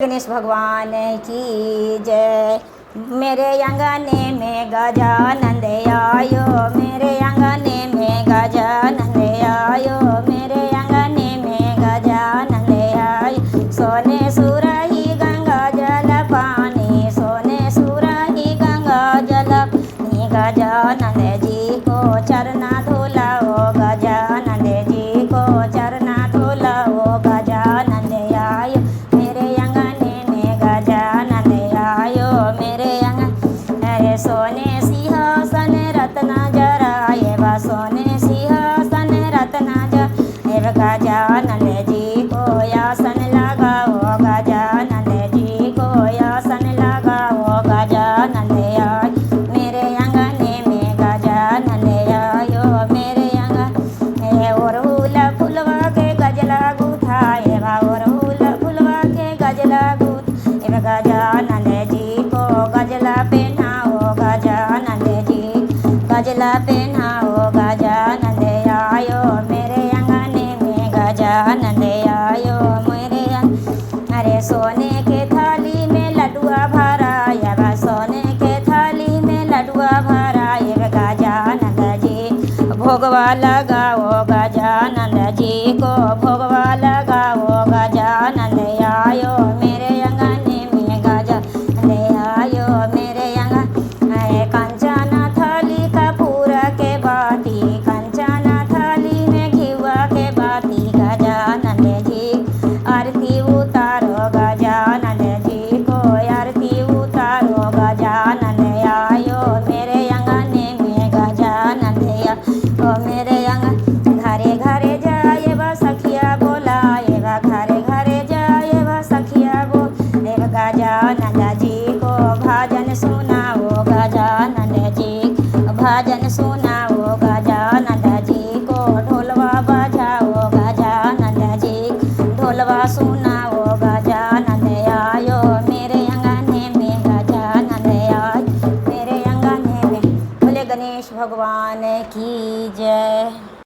गणेश भगवान की जय। मेरे अंगने में गजानंद आयो, मेरे अंगने में गजानंद आयो, मेरे अंगने में गजानंद आयो। सोने सुराही गंगा जल पानी, सोने सुराही गंगा जल पानी। गजानंद जी को चरना धुलाओ, गजानंद जी को चरना धुलाओ। गजानंद आयो मेरे अंगने में, गजानंद आयो मेरे अंगन। अरे सोने सिंहासन रत्न जराए बा, सोने सिंहासन रत्न जराए। गजानंद जी को आसन लगाओ, गजानंद जी को आसन लगाओ। गजानंद आयो मेरे अंगने में, गजानंद आयो मेरे अंगन। ओरहुल फुलवा के गजला गुथाए बा, ओरहुल फुलवा के गजला गुथ। गजानंद जी को गजला पहनाओ, गजानंद जी गजला पहनाओ। गजानंद आयो मेरे अंगने में, गजानंद आयो मेरे अंगन। अरे सोने के थाली में लड्डुआ भराया बा, सोने के थाली में लड्डुआ भराए। गजानंद जी भोगवा लगाओ, गजानंद जी को भोगवा लगाओ। गजानंद आयो मेरे अंगने में, गजानंद आयो मेरे अंगन। कंचन थाली कपूर के बाती, कंचन थाली में घिवा के बाती। गजानंद जी आरती उतारो, गजानंद जी को आरती उतारो। गजानंद आयो मेरे अंगने में, गजानंद आयो मेरे अंगन। घरे घरे जाए बा सखिया बोलाए बा, घरे घरे जाए बा सखिया बोले। गजानंद जी को भजन सुनाओ, गजानंद जी भजन सुनाओ। गजानंद जी को ढोलवा बजाओ, गजानंद जी ढोलवा सुनाओ। गजानंद आयो मेरे अंगने में, गजानंद आयो मेरे अंगने में। बोले गणेश भगवान की जय।